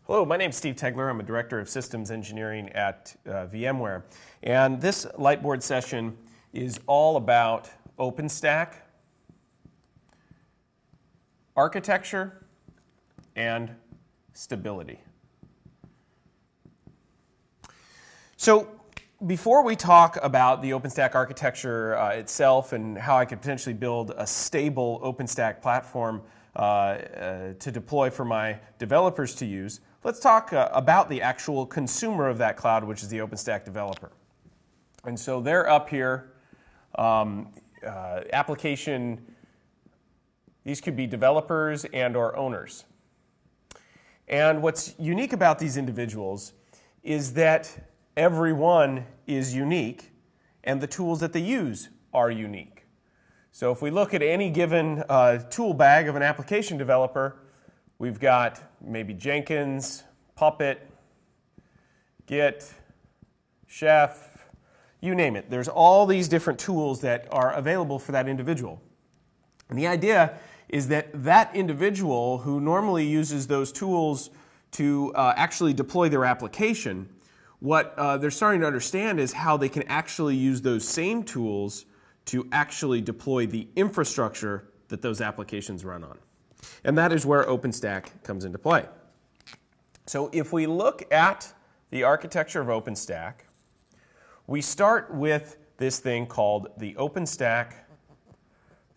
Hello, my name is Steve Tegler. I'm a Director of Systems Engineering at VMware. And this Lightboard session is all about OpenStack, architecture, and stability. So before we talk about the OpenStack architecture itself and how I could potentially build a stable OpenStack platform to deploy for my developers to use, let's talk about the actual consumer of that cloud, which is the OpenStack developer. And so they're up here. Application, these could be developers and or owners. And what's unique about these individuals is that everyone is unique and the tools that they use are unique. So if we look at any given tool bag of an application developer, we've got maybe Jenkins, Puppet, Git, Chef, you name it. There's all these different tools that are available for that individual. And the idea is that that individual who normally uses those tools to actually deploy their application, what they're starting to understand is how they can actually use those same tools to actually deploy the infrastructure that those applications run on. And that is where OpenStack comes into play. So if we look at the architecture of OpenStack, we start with this thing called the Openstack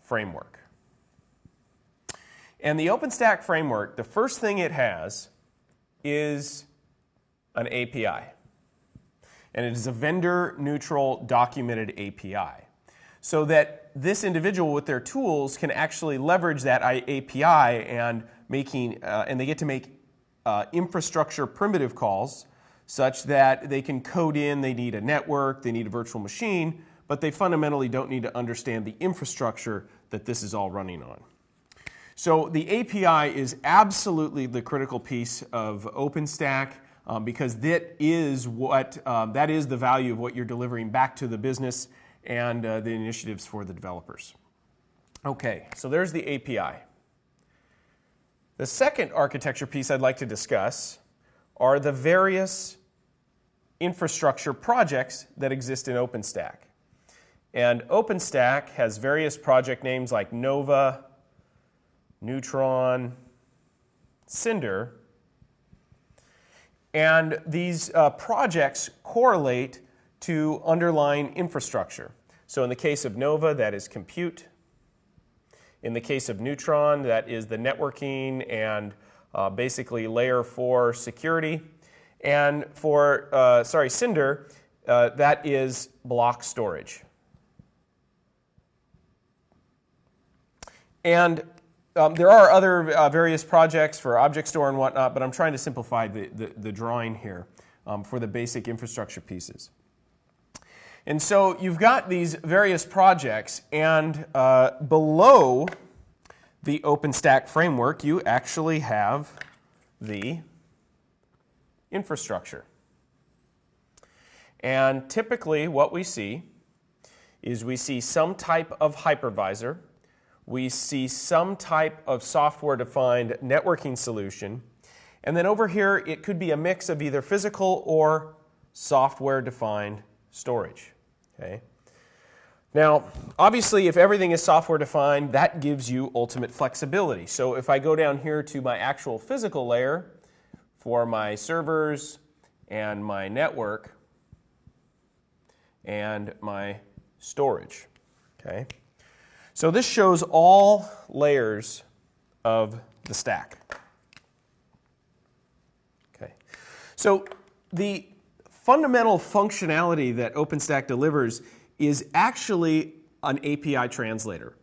Framework. And the OpenStack Framework, the first thing it has is an API. And it is a vendor-neutral documented API. So that this individual with their tools can actually leverage that API and they get to make infrastructure primitive calls such that they can code in, they need a network, they need a virtual machine, but they fundamentally don't need to understand the infrastructure that this is all running on. So the API is absolutely the critical piece of OpenStack because that is the value of what you're delivering back to the business and the initiatives for the developers. Okay, so there's the API. The second architecture piece I'd like to discuss are the various infrastructure projects that exist in OpenStack. And OpenStack has various project names like Nova, Neutron, Cinder. And these projects correlate to underlying infrastructure. So in the case of Nova, that is compute. In the case of Neutron, that is the networking and basically layer 4 security. And for Cinder, that is block storage. And there are other various projects for object store and whatnot, but I'm trying to simplify the drawing here for the basic infrastructure pieces. And so you've got these various projects, and below the OpenStack framework, you actually have the infrastructure. And typically what we see is we see some type of hypervisor, we see some type of software-defined networking solution, and then over here it could be a mix of either physical or software-defined storage. Okay. Now, obviously, if everything is software-defined, that gives you ultimate flexibility. So if I go down here to my actual physical layer for my servers and my network and my storage, okay. So this shows all layers of the stack. Okay. So the fundamental functionality that OpenStack delivers is actually an API translator.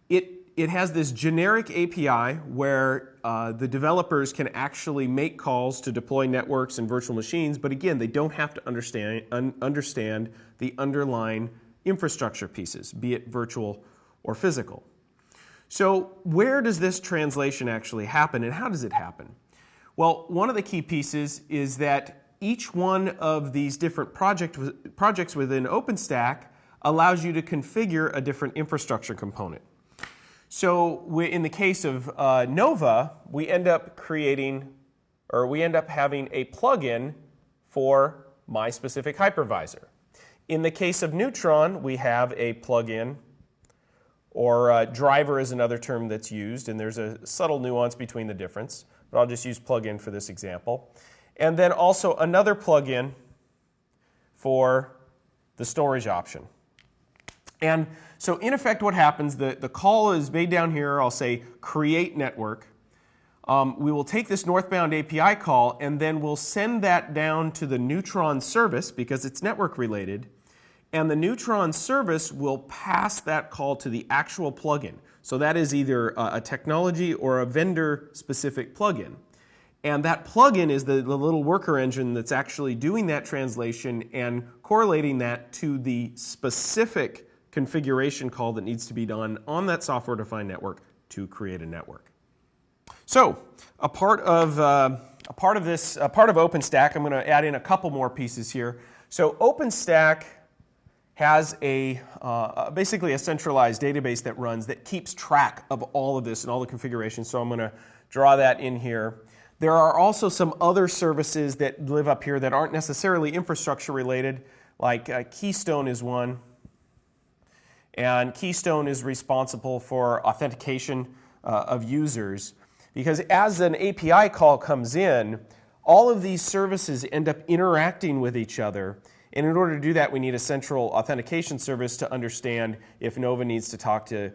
It has this generic API where the developers can actually make calls to deploy networks and virtual machines, but again, they don't have to understand the underlying infrastructure pieces, be it virtual or physical. So where does this translation actually happen, and how does it happen? Well, one of the key pieces is that each one of these different projects within OpenStack allows you to configure a different infrastructure component. So in the case of Nova, we end up creating or we end up having a plugin for my specific hypervisor. In the case of Neutron, we have a plugin, or driver is another term that's used, and there's a subtle nuance between the difference, but I'll just use plugin for this example. And then also another plugin for the storage option. And so in effect what happens, the call is made down here, I'll say create network. We will take this northbound API call and then we'll send that down to the Neutron service because it's network related. And the Neutron service will pass that call to the actual plugin. So that is either a technology or a vendor specific plugin. And that plugin is the little worker engine that's actually doing that translation and correlating that to the specific configuration call that needs to be done on that software-defined network to create a network. So, a part of OpenStack, I'm going to add in a couple more pieces here. So, OpenStack has basically a centralized database that runs that keeps track of all of this and all the configurations. So, I'm going to draw that in here. There are also some other services that live up here that aren't necessarily infrastructure related, like Keystone is one. And Keystone is responsible for authentication of users. Because as an API call comes in, all of these services end up interacting with each other. And in order to do that, we need a central authentication service to understand if Nova needs to talk to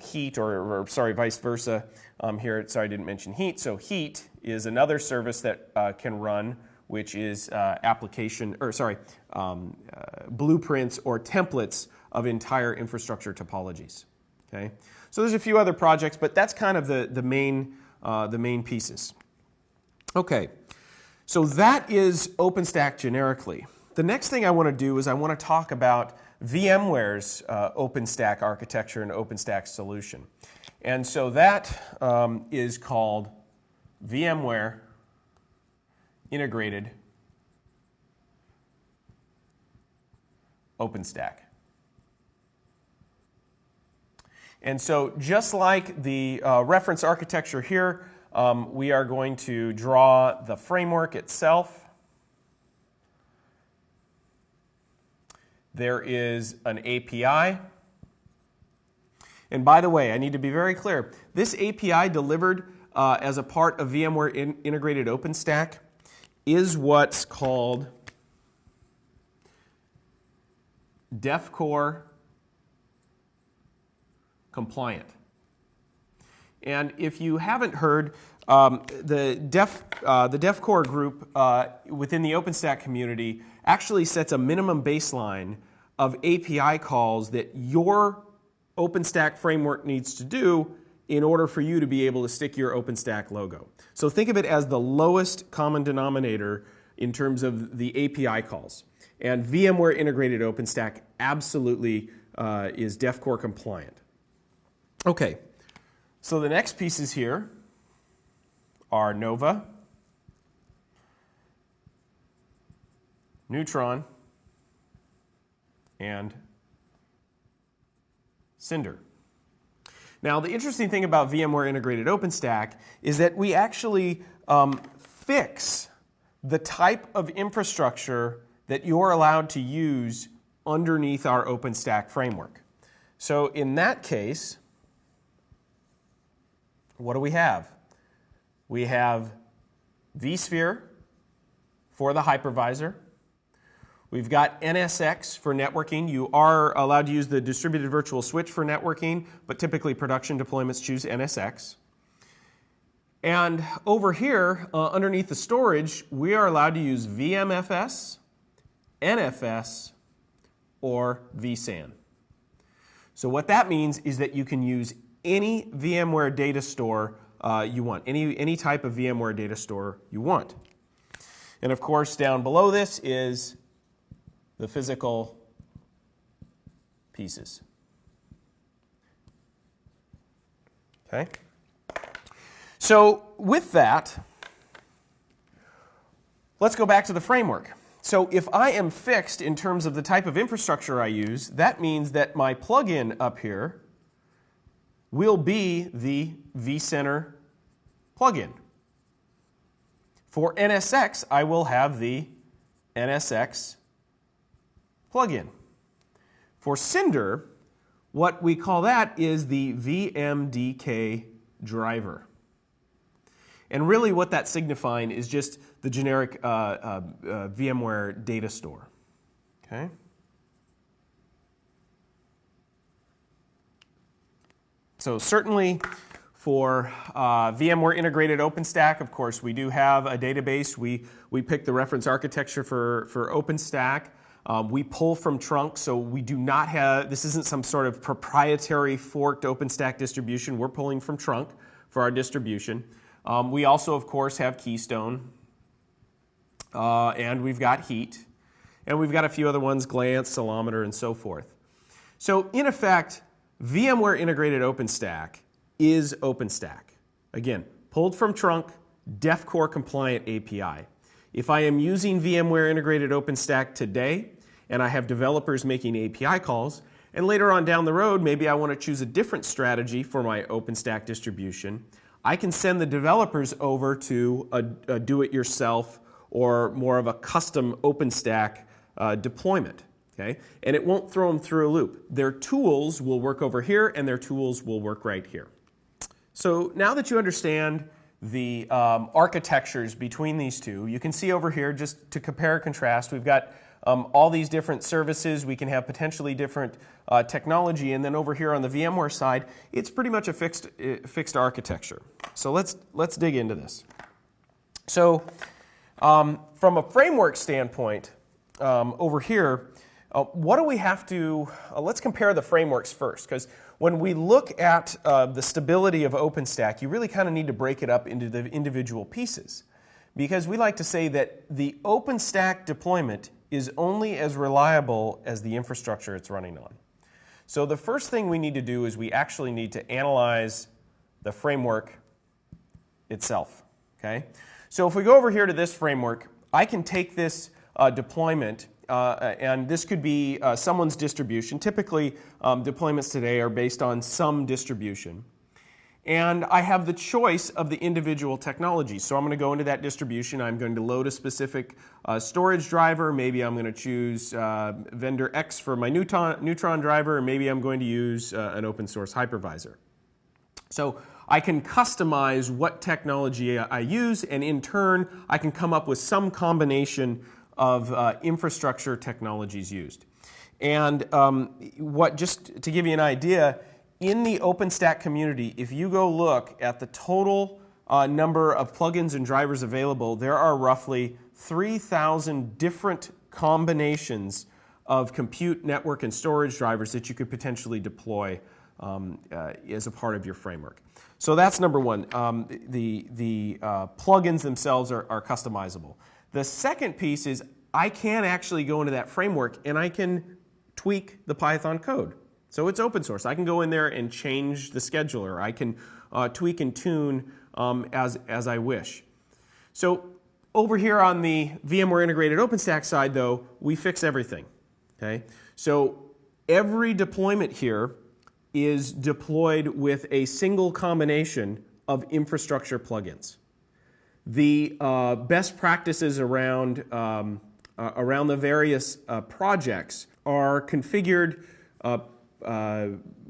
Heat or vice versa. Here, sorry, I didn't mention Heat. So Heat is another service that can run, which is blueprints or templates of entire infrastructure topologies. Okay, so there's a few other projects, but that's kind of the main pieces. Okay, so that is OpenStack generically. The next thing I want to do is I want to talk about VMware's OpenStack architecture and OpenStack solution. And so that is called VMware Integrated OpenStack. And so just like the reference architecture here, we are going to draw the framework itself. There is an API. And by the way, I need to be very clear. This API delivered as a part of VMware Integrated OpenStack is what's called DEFCORE compliant. And if you haven't heard, the DEFCORE group within the OpenStack community actually sets a minimum baseline of API calls that your OpenStack framework needs to do in order for you to be able to stick your OpenStack logo. So think of it as the lowest common denominator in terms of the API calls. And VMware Integrated OpenStack absolutely is DEFCORE compliant. Okay, so the next pieces here are Nova, Neutron, and Cinder. Now, the interesting thing about VMware Integrated OpenStack is that we actually fix the type of infrastructure that you're allowed to use underneath our OpenStack framework. So in that case, what do we have? We have vSphere for the hypervisor. We've got NSX for networking. You are allowed to use the distributed virtual switch for networking, but typically production deployments choose NSX. And over here, underneath the storage, we are allowed to use VMFS, NFS, or vSAN. So what that means is that you can use any VMware data store you want, any type of VMware data store you want. And of course, down below this is the physical pieces. Okay? So with that, let's go back to the framework. So if I am fixed in terms of the type of infrastructure I use, that means that my plugin up here will be the vCenter plugin. For NSX, I will have the NSX plugin. For Cinder, what we call that is the VMDK driver. And really what that's signifying is just the generic VMware data store. Okay? So certainly for VMware Integrated OpenStack, of course, we do have a database. We pick the reference architecture for OpenStack. We pull from trunk, so we do not have, this isn't some sort of proprietary forked OpenStack distribution. We're pulling from trunk for our distribution. We also, of course, have Keystone, and we've got Heat, and we've got a few other ones, Glance, Ceilometer, and so forth. So in effect, VMware Integrated OpenStack is OpenStack. Again, pulled from trunk, DEF-core compliant API. If I am using VMware Integrated OpenStack today, and I have developers making API calls, and later on down the road, maybe I want to choose a different strategy for my OpenStack distribution, I can send the developers over to a do-it-yourself or more of a custom OpenStack deployment. Okay? And it won't throw them through a loop. Their tools will work over here, and their tools will work right here. So now that you understand the architectures between these two, you can see over here, just to compare and contrast, we've got all these different services. We can have potentially different technology, and then over here on the VMware side, it's pretty much a fixed architecture. So let's dig into this. So from a framework standpoint, over here, what do we have to, let's compare the frameworks first, because when we look at the stability of OpenStack, you really kind of need to break it up into the individual pieces, because we like to say that the OpenStack deployment is only as reliable as the infrastructure it's running on. So the first thing we need to do is we actually need to analyze the framework itself. Okay? So if we go over here to this framework, I can take this deployment, and this could be someone's distribution. Typically, deployments today are based on some distribution. And I have the choice of the individual technologies. So I'm going to go into that distribution. I'm going to load a specific storage driver. Maybe I'm going to choose vendor X for my Neutron driver, and maybe I'm going to use an open source hypervisor. So I can customize what technology I use, and in turn, I can come up with some combination of infrastructure technologies used. And just to give you an idea, in the OpenStack community, if you go look at the total number of plugins and drivers available, there are roughly 3,000 different combinations of compute, network, and storage drivers that you could potentially deploy as a part of your framework. So that's number one. The plugins themselves are customizable. The second piece is I can actually go into that framework and I can tweak the Python code. So it's open source. I can go in there and change the scheduler. I can tweak and tune as I wish. So over here on the VMware Integrated OpenStack side, though, we fix everything. Okay? So every deployment here is deployed with a single combination of infrastructure plugins. The best practices around the various projects are configured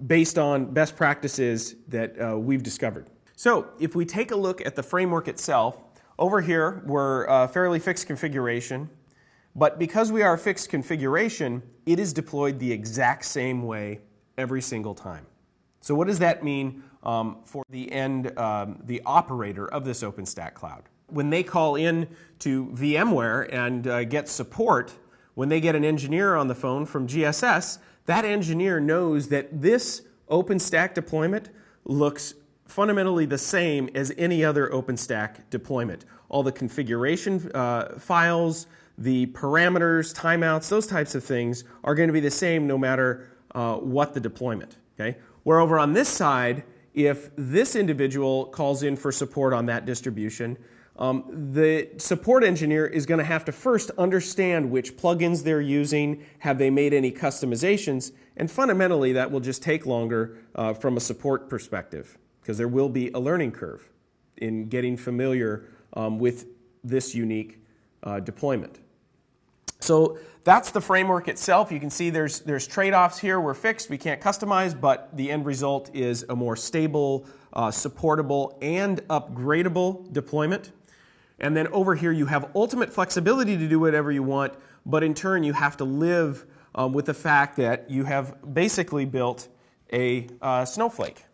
based on best practices that we've discovered. So if we take a look at the framework itself, over here we're fairly fixed configuration, but because we are fixed configuration, it is deployed the exact same way every single time. So what does that mean for the operator of this OpenStack cloud? When they call in to VMware and get support, when they get an engineer on the phone from GSS, that engineer knows that this OpenStack deployment looks fundamentally the same as any other OpenStack deployment. All the configuration files, the parameters, timeouts, those types of things are going to be the same no matter what the deployment. Okay? Where over on this side, if this individual calls in for support on that distribution, the support engineer is going to have to first understand which plugins they're using, have they made any customizations, and fundamentally that will just take longer from a support perspective because there will be a learning curve in getting familiar with this unique deployment. So that's the framework itself. You can see there's trade-offs here. We're fixed, we can't customize, but the end result is a more stable, supportable, and upgradable deployment. And then over here you have ultimate flexibility to do whatever you want, but in turn you have to live with the fact that you have basically built a snowflake.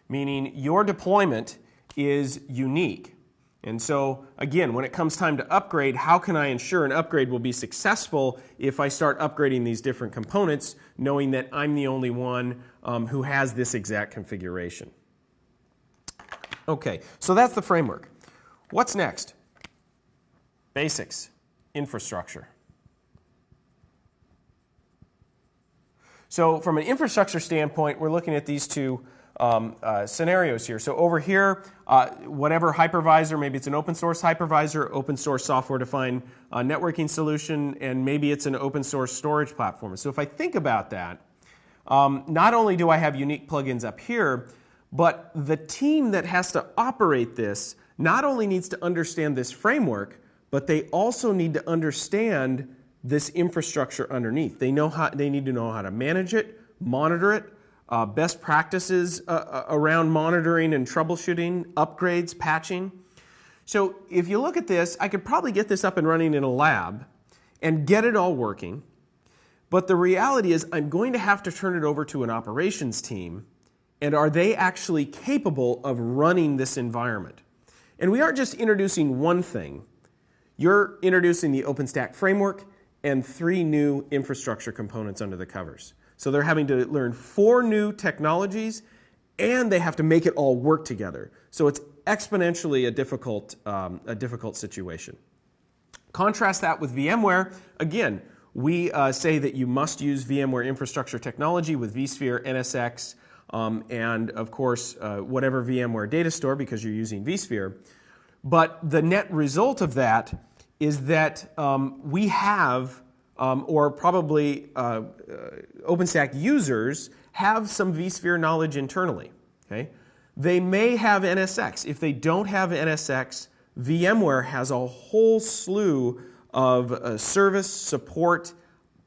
Meaning your deployment is unique. And so, again, when it comes time to upgrade, how can I ensure an upgrade will be successful if I start upgrading these different components, knowing that I'm the only one who has this exact configuration? Okay, so that's the framework. What's next? Basics, infrastructure. So from an infrastructure standpoint, we're looking at these two scenarios here. So over here, whatever hypervisor, maybe it's an open source hypervisor, open source software-defined networking solution, and maybe it's an open source storage platform. So if I think about that, not only do I have unique plugins up here, but the team that has to operate this not only needs to understand this framework, but they also need to understand this infrastructure underneath. They need to know how to manage it, monitor it, best practices around monitoring and troubleshooting, upgrades, patching. So if you look at this, I could probably get this up and running in a lab and get it all working. But the reality is I'm going to have to turn it over to an operations team. And are they actually capable of running this environment? And we aren't just introducing one thing. You're introducing the OpenStack Framework and 3 new infrastructure components under the covers. So they're having to learn 4 new technologies, and they have to make it all work together. So it's exponentially a difficult situation. Contrast that with VMware. Again, we say that you must use VMware infrastructure technology with vSphere, NSX, and of course, whatever VMware data store because you're using vSphere. But the net result of that is that we have, or probably OpenStack users have some vSphere knowledge internally. Okay? They may have NSX. If they don't have NSX, VMware has a whole slew of service, support,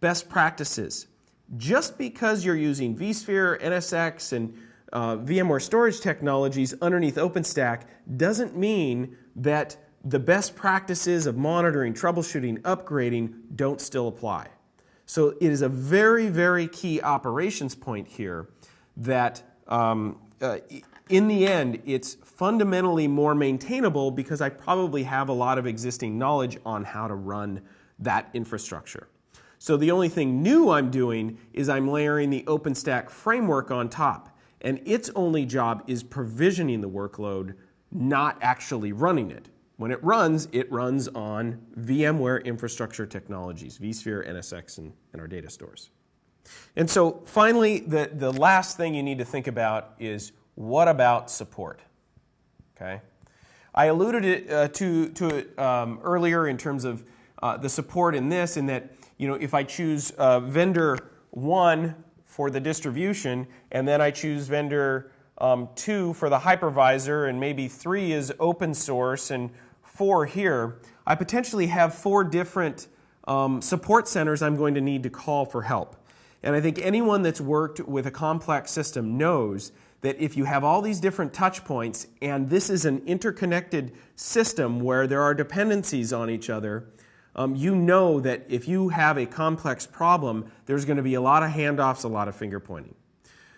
best practices. Just because you're using vSphere, NSX, and VMware storage technologies underneath OpenStack doesn't mean that the best practices of monitoring, troubleshooting, upgrading don't still apply. So it is a very, very key operations point here that in the end it's fundamentally more maintainable because I probably have a lot of existing knowledge on how to run that infrastructure. So the only thing new I'm doing is I'm layering the OpenStack framework on top. And its only job is provisioning the workload, not actually running it. When it runs on VMware infrastructure technologies, vSphere, NSX, and our data stores. And so finally, the last thing you need to think about is what about support? Okay? I alluded to it earlier in terms of the support in this, in that if I choose vendor 1 for the distribution, and then I choose vendor 2 for the hypervisor, and maybe 3 is open source, and 4 here, I potentially have 4 different support centers I'm going to need to call for help. And I think anyone that's worked with a complex system knows that if you have all these different touch points, and this is an interconnected system where there are dependencies on each other, you know that if you have a complex problem, there's going to be a lot of handoffs, a lot of finger pointing.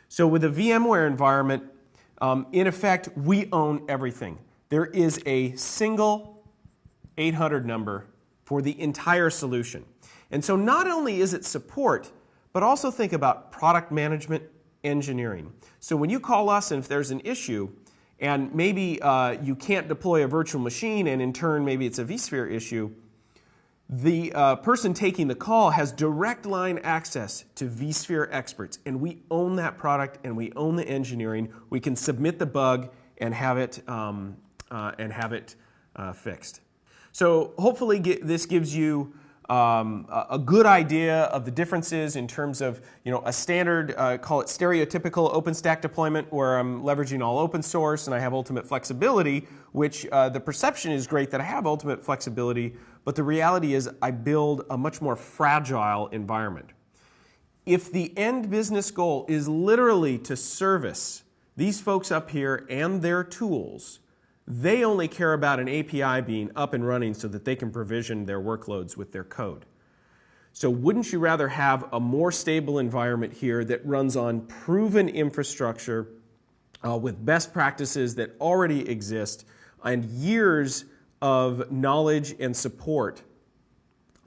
So with the VMware environment, in effect, we own everything. There is a single 800 number for the entire solution. And so not only is it support, but also think about product management, engineering. So when you call us and if there's an issue, and maybe you can't deploy a virtual machine, and in turn maybe it's a vSphere issue, the person taking the call has direct line access to vSphere experts, and we own that product and we own the engineering. We can submit the bug and have it fixed. So hopefully this gives you a good idea of the differences in terms of a standard, call it stereotypical OpenStack deployment where I'm leveraging all open source and I have ultimate flexibility, which the perception is great that I have ultimate flexibility, but the reality is I build a much more fragile environment. If the end business goal is literally to service these folks up here and their tools, they only care about an API being up and running so that they can provision their workloads with their code. So wouldn't you rather have a more stable environment here that runs on proven infrastructure with best practices that already exist and years of knowledge and support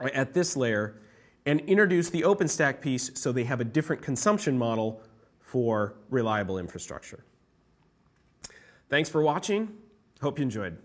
at this layer, and introduce the OpenStack piece so they have a different consumption model for reliable infrastructure? Thanks for watching. Hope you enjoyed.